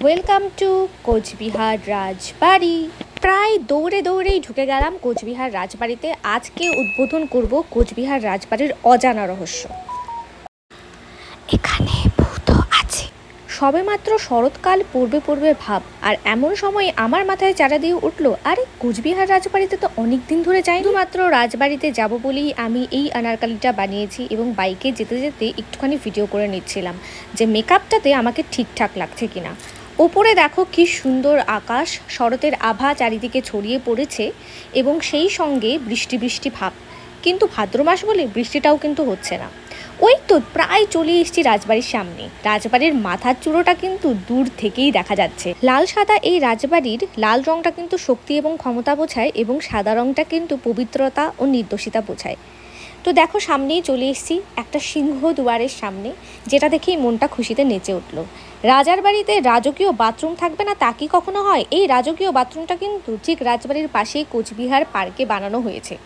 Welcome to Cooch Behar রাজবাড়ি। প্রায় দৌড়ে দৌড়েই ঢুকে গেলাম কোচবিহার রাজবাড়িতে। আজকে উদ্বোধন করব কোচবিহার রাজবাড়ির অজানা রহস্য। এখানে ভূত আছে। সবেমাত্র শরৎকাল পূর্বে পূর্বে ভাব, আর এমন সময় আমার মাথায় চারা দিয়ে উঠলো, আরে কোচবিহার রাজবাড়িতে তো অনেক দিন ধরে যাই, মাত্র রাজবাড়িতে যাব বলেই আমি এই আনারকালিটা বানিয়েছি এবং বাইকে যেতে যেতে একটুখানি ভিডিও করে নিচ্ছিলাম যে মেকআপটাতে আমাকে ঠিকঠাক লাগছে কিনা। ওপরে দেখো কি সুন্দর আকাশ, শরতের আভা চারিদিকে ছড়িয়ে পড়েছে এবং সেই সঙ্গে বৃষ্টি বৃষ্টি ভাব, কিন্তু ভাদ্র মাস বলে বৃষ্টিটাও কিন্তু হচ্ছে না। ওই তো প্রায় চলে এসেছি রাজবাড়ির সামনে। রাজবাড়ির মাথার চূড়োটা কিন্তু দূর থেকেই দেখা যাচ্ছে। লাল সাদা এই রাজবাড়ির লাল রংটা কিন্তু শক্তি এবং ক্ষমতা বোঝায় এবং সাদা রংটা কিন্তু পবিত্রতা ও নির্দোষিতা বোঝায়। তো দেখো সামনেই চলে এসেছি একটা সিংহ দুয়ারের সামনে, যেটা দেখেই মনটা খুশিতে নেচে উঠল। রাজার বাড়িতে রাজকীয় বাথরুম থাকবে না তা কি কখনো হয়? এই রাজকীয় বাথরুমটা কিন্তু ঠিক রাজবাড়ির পাশেই কোচবিহার পার্কে বানানো হয়েছে।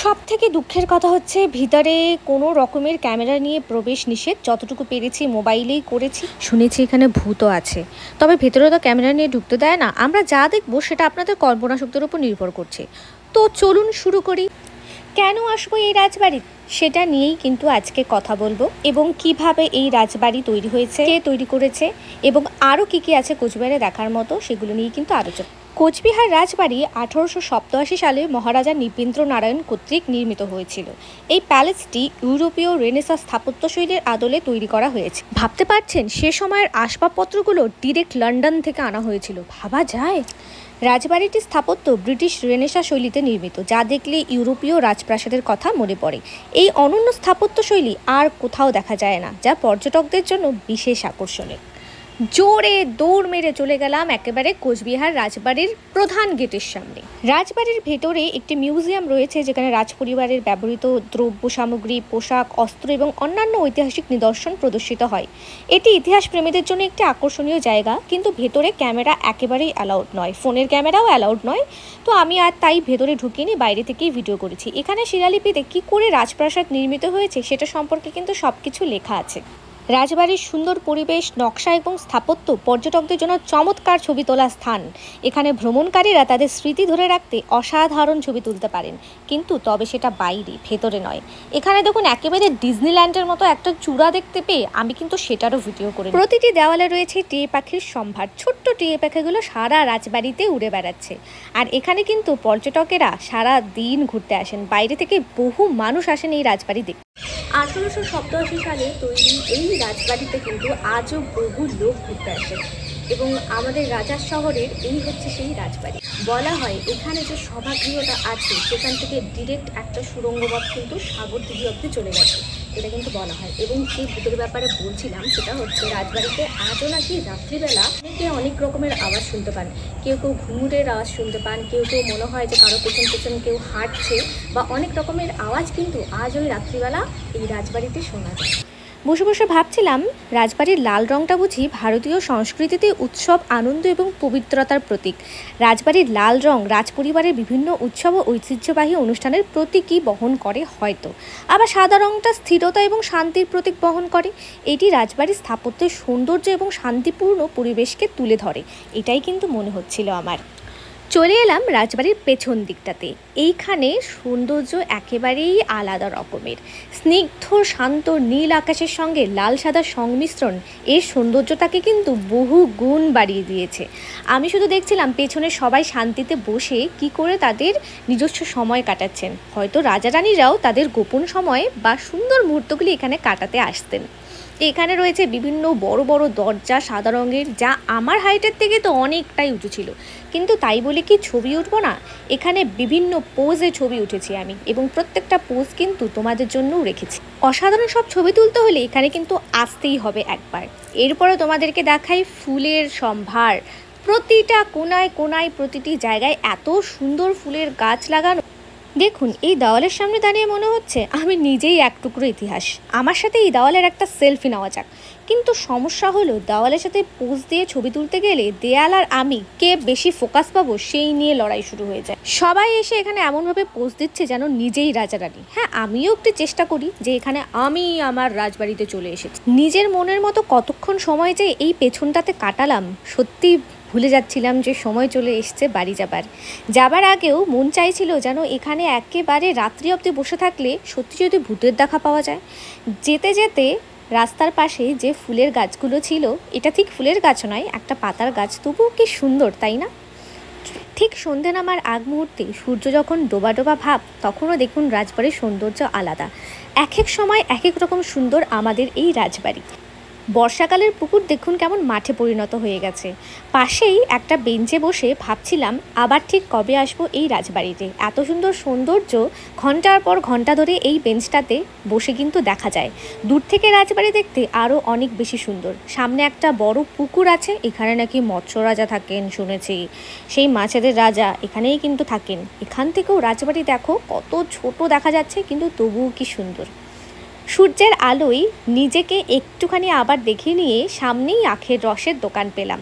সব থেকে দুঃখের কথা হচ্ছে ভিতরে কোনো রকমের ক্যামেরা নিয়ে প্রবেশ নিষেধ। যতটুকু পেরেছি মোবাইলেই করেছি। শুনেছি এখানে ভূতও আছে, তবে ভেতরে তো ক্যামেরা নিয়ে ঢুকতে দেয় না। আমরা যা দেখবো সেটা আপনাদের কল্পনা শক্তির উপর নির্ভর করছে। তো চলুন শুরু করি। কেন আসবো এই রাজবাড়ি সেটা নিয়েই কিন্তু আজকে কথা বলবো, এবং কিভাবে এই রাজবাড়ি তৈরি হয়েছে, কে তৈরি করেছে, এবং আরও কি কি আছে কোচবিহারে দেখার মতো সেগুলো নিয়ে কিন্তু আলোচনা। কোচবিহার রাজবাড়ি 1887 সালে মহারাজা নৃপেন্দ্র নারায়ণ কর্তৃক নির্মিত হয়েছিল। এই প্যালেসটি ইউরোপীয় রেনেসাঁ স্থাপত্যশৈলীর আদলে তৈরি করা হয়েছে। ভাবতে পারছেন সে সময়ের আসবাবপত্রগুলো ডিরেক্ট লন্ডন থেকে আনা হয়েছিল, ভাবা যায়? রাজবাড়িটির স্থাপত্য ব্রিটিশ রেনেসাঁ শৈলীতে নির্মিত, যা দেখলে ইউরোপীয় রাজপ্রাসাদের কথা মনে পড়ে। এই অনন্য স্থাপত্যশৈলী আর কোথাও দেখা যায় না, যা পর্যটকদের জন্য বিশেষ আকর্ষণের। জোরে দৌড় মেরে চলে গেলাম একেবারে কোচবিহার রাজবাড়ির প্রধান গেটের সামনে। রাজবাড়ির ভেতরে একটি মিউজিয়াম রয়েছে, যেখানে রাজপরিবারের ব্যবহৃত দ্রব্য সামগ্রী, পোশাক, অস্ত্র এবং অন্যান্য ঐতিহাসিক নিদর্শন প্রদর্শিত হয়। এটি ইতিহাস প্রেমীদের জন্য একটি আকর্ষণীয় জায়গা, কিন্তু ভেতরে ক্যামেরা একেবারেই অ্যালাউড নয়, ফোনের ক্যামেরাও অ্যালাউড নয়। তো আমি আর তাই ভেতরে ঢুকিনি, বাইরে থেকেই ভিডিও করেছি। এখানে শিলালিপিতে কী করে রাজপ্রাসাদ নির্মিত হয়েছে সেটা সম্পর্কে কিন্তু সব কিছু লেখা আছে। রাজবাড়ির সুন্দর পরিবেশ, নকশা এবং স্থাপত্য পর্যটকদের জন্য চমৎকার ছবি তোলার স্থান। এখানে ভ্রমণকারীরা তাদের স্মৃতি ধরে রাখতে অসাধারণ ছবি তুলতে পারেন, কিন্তু তবে সেটা বাইরে, ভেতরে নয়। এখানে দেখুন একেবারে ডিজনিল্যান্ডের মতো একটা চূড়া দেখতে পেয়ে আমি কিন্তু সেটারও ভিডিও করে। প্রতিটি দেওয়ালে রয়েছে টিয়ে পাখির সম্ভার। ছোট্ট টিয়ে পাখিগুলো সারা রাজবাড়িতে উড়ে বেড়াচ্ছে। আর এখানে কিন্তু পর্যটকেরা সারা দিন ঘুরতে আসেন, বাইরে থেকে বহু মানুষ আসেন এই রাজবাড়ি দেখতে। 1887 সালে তৈরি এই রাজবাড়িতে কিন্তু আজও বহু লোক ঘুরতে আসেন, এবং আমাদের রাজার শহরের এই হচ্ছে সেই রাজবাড়ি। বলা হয় এখানে যে সভাগৃহটা আছে সেখান থেকে ডিরেক্ট একটা সুড়ঙ্গ পথ কিন্তু সাগরদিঘি অবধি চলে গেছে, এটা কিন্তু বলা হয়। এবং সেই ভূতের ব্যাপারে বলছিলাম, সেটা হচ্ছে রাজবাড়িতে আজও নাকি রাত্রিবেলা অনেকে অনেক রকমের আওয়াজ শুনতে পান। কেউ কেউ ঘুঙুরের আওয়াজ শুনতে পান, কেউ কেউ মনে হয় যে কারো পেছন পেছন কেউ হাঁটছে, বা অনেক রকমের আওয়াজ কিন্তু আজ ওই রাত্রিবেলা এই রাজবাড়িতে শোনা যায়। বসে বসে ভাবছিলাম রাজবাড়ির লাল রংটা বুঝি ভারতীয় সংস্কৃতিতে উৎসব, আনন্দ এবং পবিত্রতার প্রতীক। রাজবাড়ির লাল রং রাজপরিবারের বিভিন্ন উৎসব ও ঐতিহ্যবাহী অনুষ্ঠানের প্রতীকই বহন করে হয়তো। আবার সাদা রংটা স্থিরতা এবং শান্তির প্রতীক বহন করে। এটি রাজবাড়ির স্থাপত্যের সৌন্দর্য এবং শান্তিপূর্ণ পরিবেশকে তুলে ধরে, এটাই কিন্তু মনে হচ্ছিল আমার। চলে এলাম রাজবাড়ির পেছন দিকটাতে। এইখানে সৌন্দর্য একেবারেই আলাদা রকমের। স্নিগ্ধ শান্ত নীল আকাশের সঙ্গে লাল সাদা সংমিশ্রণ এর সৌন্দর্যটাকে কিন্তু বহু গুণ বাড়িয়ে দিয়েছে। আমি শুধু দেখছিলাম পেছনে সবাই শান্তিতে বসে কি করে তাদের নিজস্ব সময় কাটাচ্ছেন। হয়তো রাজা রানীরাও তাদের গোপন সময় বা সুন্দর মুহূর্তগুলি এখানে কাটাতে আসতেন। এখানে রয়েছে বিভিন্ন বড় বড় দরজা, সাদা রঙের, যা আমার হাইটের থেকে তো অনেকটাই উঁচু ছিল, কিন্তু তাই বলে কি ছবি উঠবো না? এখানে বিভিন্ন পোজে ছবি উঠেছি আমি, এবং প্রত্যেকটা পোজ কিন্তু তোমাদের জন্যও রেখেছি। অসাধারণ সব ছবি তুলতে হলে এখানে কিন্তু আসতেই হবে একবার। এরপরে তোমাদেরকে দেখাই ফুলের সম্ভার। প্রতিটা কোনায় কোনায়, প্রতিটি জায়গায় এত সুন্দর ফুলের গাছ লাগানো। দেখুন এই দেওয়ালের সামনে দাঁড়িয়ে মনে হচ্ছে আমি নিজেই এক টুকরো ইতিহাস। আমার সাথে এই দেওয়ালের একটা সেলফি নেওয়া যাক। কিন্তু সমস্যা হলো দেওয়ালের সাথে পোজ দিয়ে ছবি তুলতে গেলে দেয়াল আর আমি কে বেশি ফোকাস পাবো সেই নিয়ে লড়াই শুরু হয়ে যায়। সবাই এসে এখানে এমনভাবে পোজ দিচ্ছে যেন নিজেই রাজা রানী। হ্যাঁ, আমিও একটু চেষ্টা করি যে এখানে আমি আমার রাজবাড়িতে চলে এসেছি। নিজের মনের মতো কতক্ষণ সময় যে এই পেছনটাতে কাটালাম, সত্যি ভুলে যাচ্ছিলাম যে সময় চলে এসছে বাড়ি যাবার আগেও মন চাইছিল যেন এখানে একেবারে রাত্রি অবধি বসে থাকলে সত্যি যদি ভূতের দেখা পাওয়া যায়। যেতে যেতে রাস্তার পাশে যে ফুলের গাছগুলো ছিল, এটা ঠিক ফুলের গাছ নয়, একটা পাতার গাছ, তবুও কি সুন্দর তাই না? ঠিক সন্ধে নামার আগ মুহূর্তে সূর্য যখন ডোবা ডোবা ভাব, তখনও দেখুন রাজবাড়ির সৌন্দর্য আলাদা। এক এক সময় এক এক রকম সুন্দর আমাদের এই রাজবাড়ি। বর্ষাকালের পুকুর দেখুন কেমন মাঠে পরিণত হয়ে গেছে। পাশেই একটা বেঞ্চে বসে ভাবছিলাম আবার ঠিক কবে আসবো এই রাজবাড়িতে। এত সুন্দর সৌন্দর্য ঘন্টার পর ঘন্টা ধরে এই বেঞ্চটাতে বসে কিন্তু দেখা যায়। দূর থেকে রাজবাড়ি দেখতে আরও অনেক বেশি সুন্দর। সামনে একটা বড় পুকুর আছে, এখানে নাকি মৎস্য রাজা থাকেন শুনেছি। সেই মাছেদের রাজা এখানেই কিন্তু থাকেন। এখান থেকেও রাজবাড়ি দেখো কত ছোট দেখা যাচ্ছে, কিন্তু তবুও কি সুন্দর। সূর্যের আলোয় নিজেকে একটুখানি আবার দেখে নিয়ে সামনেই আখের রসের দোকান পেলাম।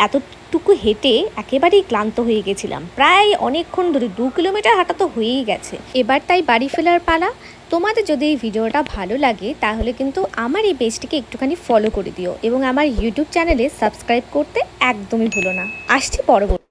এতটুকু হেঁটে একেবারেই ক্লান্ত হয়ে গেছিলাম, প্রায় অনেকক্ষণ ধরে 2 কিলোমিটার হাঁটা তো হয়েই গেছে। এবার তাই বাড়ি ফেরার পালা। তোমাদের যদি এই ভিডিওটা ভালো লাগে তাহলে কিন্তু আমার এই পেজটিকে একটুখানি ফলো করে দিও এবং আমার ইউটিউব চ্যানেলে সাবস্ক্রাইব করতে একদমই ভুলো না। আসছি পরবর্তী।